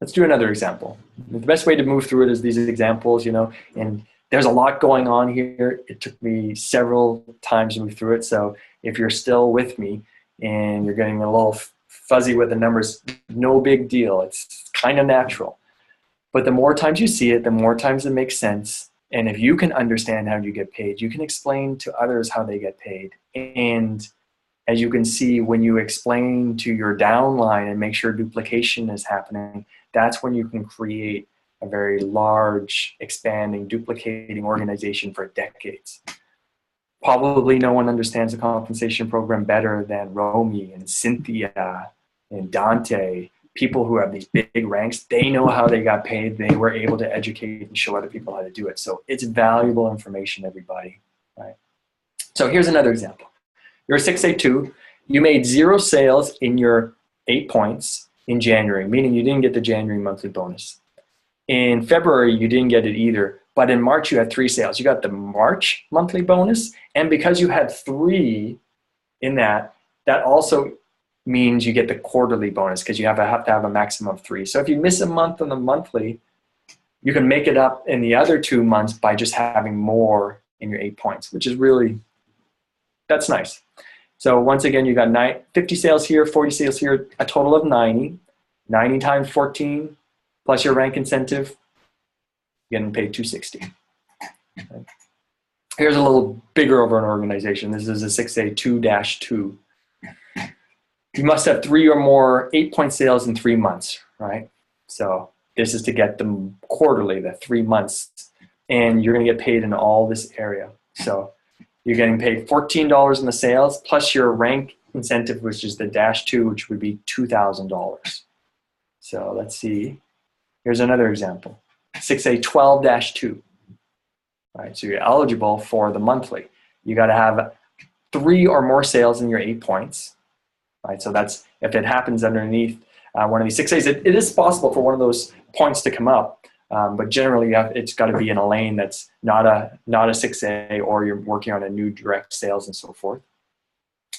Let's do another example. The best way to move through it is these examples, and there's a lot going on here. It took me several times to move through it. So if you're still with me and you're getting a little fuzzy with the numbers, no big deal. It's kind of natural. But the more times you see it, the more times it makes sense. And if you can understand how you get paid, you can explain to others how they get paid. And as you can see, when you explain to your downline and make sure duplication is happening, that's when you can create a very large, expanding, duplicating organization for decades. Probably no one understands the compensation program better than Romy and Cynthia and Dante. People who have these big ranks, they know how they got paid. They were able to educate and show other people how to do it. So it's valuable information, everybody, right? So here's another example. You're a 6A2. You made 0 sales in your 8 points in January, meaning you didn't get the January monthly bonus. In February, you didn't get it either. But in March, you had 3 sales. You got the March monthly bonus. And because you had 3 in that also means you get the quarterly bonus, because you have to have a maximum of 3. So if you miss a month on the monthly, you can make it up in the other 2 months by just having more in your 8 points, which is really, that's nice. So once again, you got 50 sales here, 40 sales here, a total of 90. 90 times 14 plus your rank incentive, getting paid $260. Okay. Here's a little bigger of an organization. This is a 6A2-2. You must have 3 or more 8-point sales in 3 months, right? So this is to get them quarterly, the 3 months, and you're going to get paid in all this area. So you're getting paid $14 in the sales plus your rank incentive, which is the -2, which would be $2,000. So let's see. Here's another example. 6A12-2. Right, so you're eligible for the monthly. You got to have 3 or more sales in your 8 points. Right, so that's if it happens underneath one of these 6As. It is possible for one of those points to come up, but generally it's got to be in a lane that's not a 6A, or you're working on a new direct sales and so forth.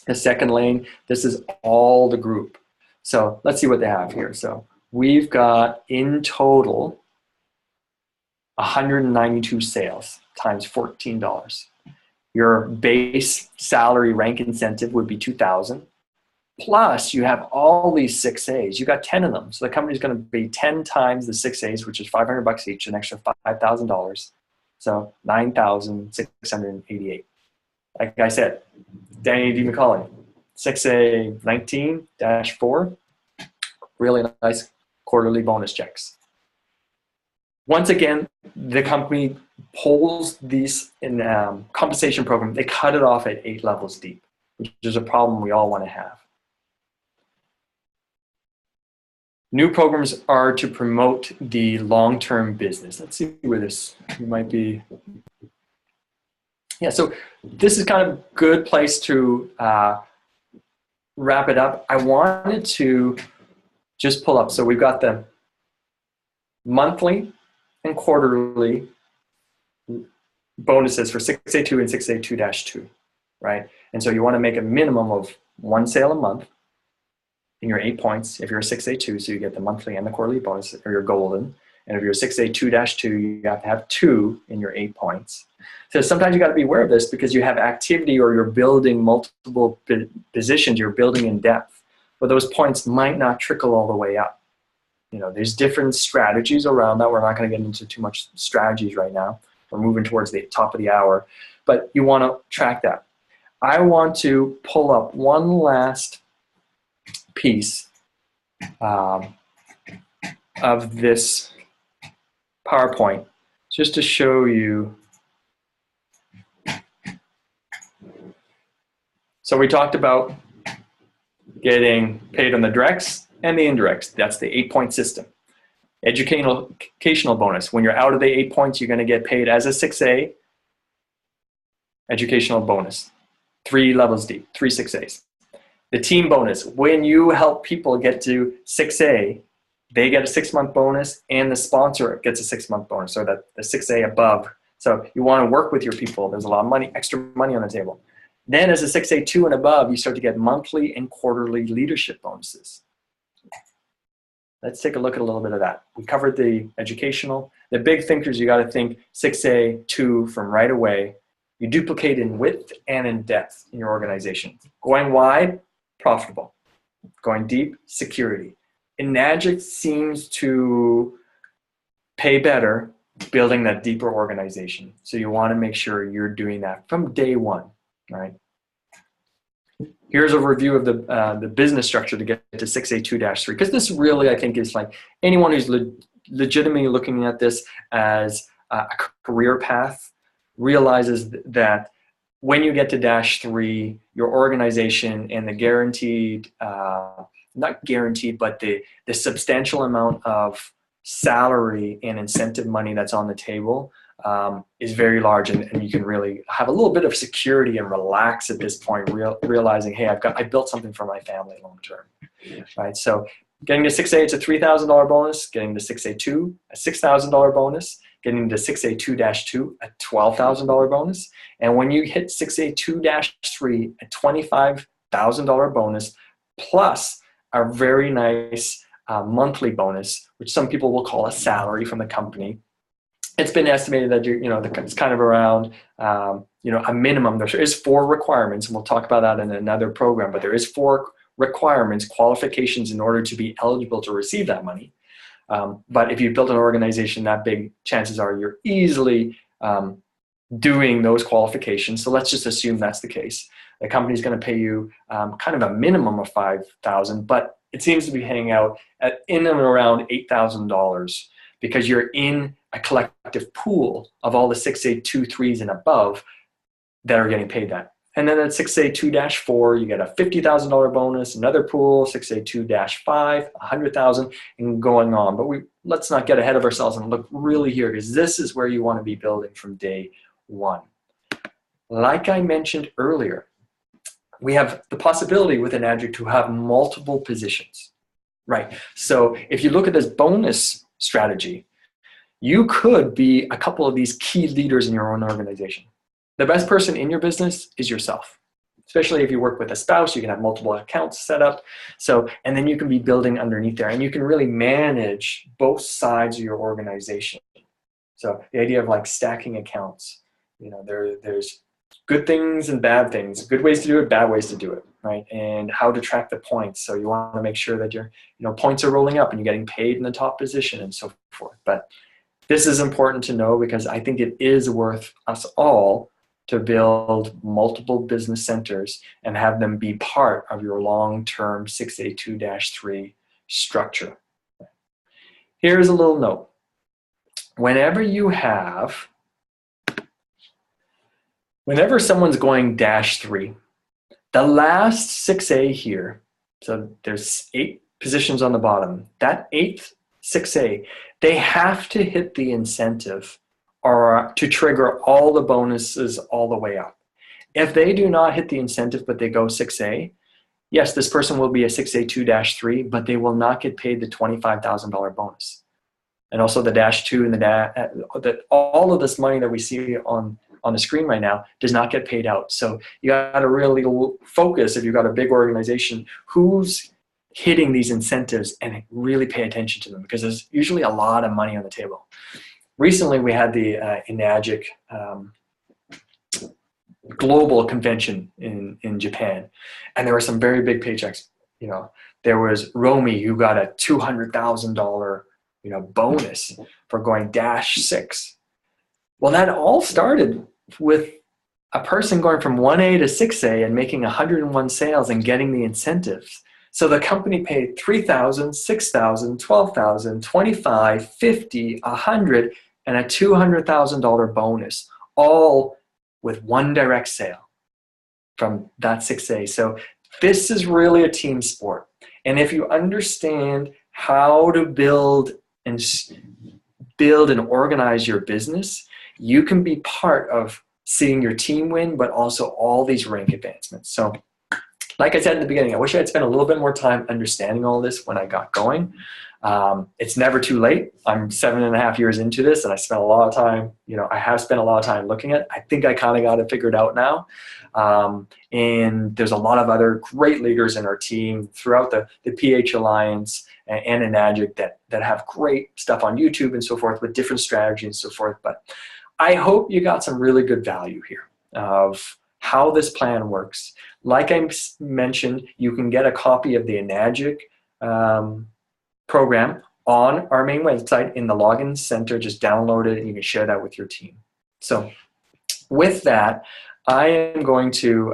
The second lane, this is all the group. So let's see what they have here. So we've got in total 192 sales times $14. Your base salary rank incentive would be $2,000. Plus, you have all these 6As. You got 10 of them. So the company's going to pay 10 times the 6As, which is $500 each, an extra $5,000. So $9,688. Like I said, Danny D. McCauley, 6A19-4, really nice quarterly bonus checks. Once again, the company pulls these in compensation program, they cut it off at 8 levels deep, which is a problem we all want to have. New programs are to promote the long-term business. Let's see where this might be. Yeah, so this is kind of a good place to wrap it up. I wanted to just pull up. So we've got the monthly and quarterly bonuses for 6A2 and 6A2-2, right? And so you want to make a minimum of 1 sale a month in your 8 points if you're a 6A2, so you get the monthly and the quarterly bonus, or you're golden. And if you're a 6A2-2, you have to have 2 in your 8 points. So sometimes you got to be aware of this because you have activity or you're building multiple positions, you're building in depth, but those points might not trickle all the way up. You know, there's different strategies around that. We're not going to get into too much strategies right now. We're moving towards the top of the hour, but you want to track that. I want to pull up one last piece of this PowerPoint just to show you. So we talked about getting paid on the directs and the indirects. That's the 8-point system. Educational bonus. When you're out of the 8 points, you're going to get paid as a 6A educational bonus. 3 levels deep, 3 6As. The team bonus. When you help people get to 6A, they get a 6-month bonus and the sponsor gets a 6-month bonus, so that the 6A above. So you want to work with your people. There's a lot of money, extra money on the table. Then as a 6A2 and above, you start to get monthly and quarterly leadership bonuses. Let's take a look at a little bit of that. We covered the educational. The big thinkers, you got to think 6A2 from right away. You duplicate in width and in depth in your organization. Going wide, profitable. Going deep, security. Enagic seems to pay better building that deeper organization. So you want to make sure you're doing that from day one, right? Here's a review of the business structure to get to 6A2-3, because this really, I think, is like anyone who's legitimately looking at this as a career path realizes that when you get to -3, your organization and the guaranteed, not guaranteed, but the substantial amount of salary and incentive money that's on the table is very large, and you can really have a little bit of security and relax at this point, realizing, hey, I built something for my family long term, right? So getting to 6A, it's a $3,000 bonus. Getting to 6A2, a $6,000 bonus. Getting to 6A2-2, a $12,000 bonus. And when you hit 6A2-3, a $25,000 bonus, plus a very nice monthly bonus, which some people will call a salary from the company. It's been estimated that it's kind of around a minimum. There is 4 requirements, and we'll talk about that in another program. But there is 4 requirements, qualifications, in order to be eligible to receive that money. But if you built an organization that big, chances are you're easily doing those qualifications. So let's just assume that's the case. The company's going to pay you kind of a minimum of $5,000, but it seems to be hanging out in and around $8,000 because you're in a collective pool of all the 6A2-3s and above that are getting paid that. And then at 6A2-4, you get a $50,000 bonus, another pool, 6A2-5, $100,000, and going on. But let's not get ahead of ourselves and look really here, because this is where you want to be building from day one. Like I mentioned earlier, we have the possibility with Enagic to have multiple positions, right? So if you look at this bonus strategy, you could be a couple of these key leaders in your own organization. The best person in your business is yourself. Especially if you work with a spouse, you can have multiple accounts set up. So, and then you can be building underneath there, and you can really manage both sides of your organization. So the idea of like stacking accounts, there's good things and bad things, good ways to do it, bad ways to do it, right? And how to track the points. So you want to make sure that your points are rolling up and you're getting paid in the top position and so forth. But this is important to know because I think it is worth us all to build multiple business centers and have them be part of your long-term 6A2-3 structure. Here's a little note. Whenever someone's going -3, the last 6A here, so there's 8 positions on the bottom, that 8th 6A, they have to hit the incentive or to trigger all the bonuses all the way up. If they do not hit the incentive but they go 6A, yes, this person will be a 6A2-3, but they will not get paid the $25,000 bonus. And also the -2 and all of this money that we see on the screen right now does not get paid out. So you got to really focus, if you've got a big organization, who's hitting these incentives, and really pay attention to them, because there's usually a lot of money on the table. Recently, we had the Enagic global convention in Japan, and there were some very big paychecks. You know, there was Romy, who got a $200,000 bonus for going -6. Well, that all started with a person going from 1A to 6A and making 101 sales and getting the incentives. So the company paid $3,000, $6,000, $12,000, $25,000, $50,000, $100,000, and a $200,000 bonus, all with one direct sale from that 6A. So this is really a team sport. And if you understand how to build and organize your business, you can be part of seeing your team win, but also all these rank advancements. So like I said in the beginning, I wish I had spent a little bit more time understanding all this when I got going. It's never too late. I'm 7.5 years into this, and I spent a lot of time, I have spent a lot of time looking at it. I think I kind of got it figured out now. And there's a lot of other great leaders in our team throughout the PH Alliance and Enagic that have great stuff on YouTube and so forth with different strategies and so forth. But I hope you got some really good value here of how this plan works. Like I mentioned, you can get a copy of the Enagic program on our main website in the login center. Just download it and you can share that with your team. So with that, I am going to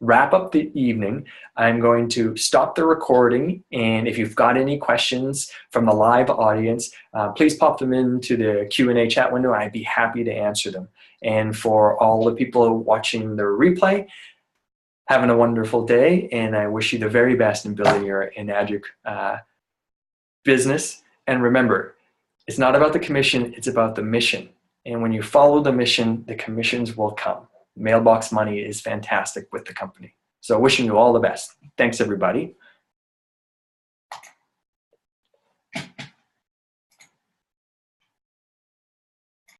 wrap up the evening. I'm going to stop the recording, and if you've got any questions from the live audience, please pop them into the Q&A chat window. I'd be happy to answer them. And for all the people watching the replay, having a wonderful day, and I wish you the very best in building your Enagic business. And remember, it's not about the commission, it's about the mission. And when you follow the mission, the commissions will come. Mailbox money is fantastic with the company. So wishing you all the best. Thanks, everybody.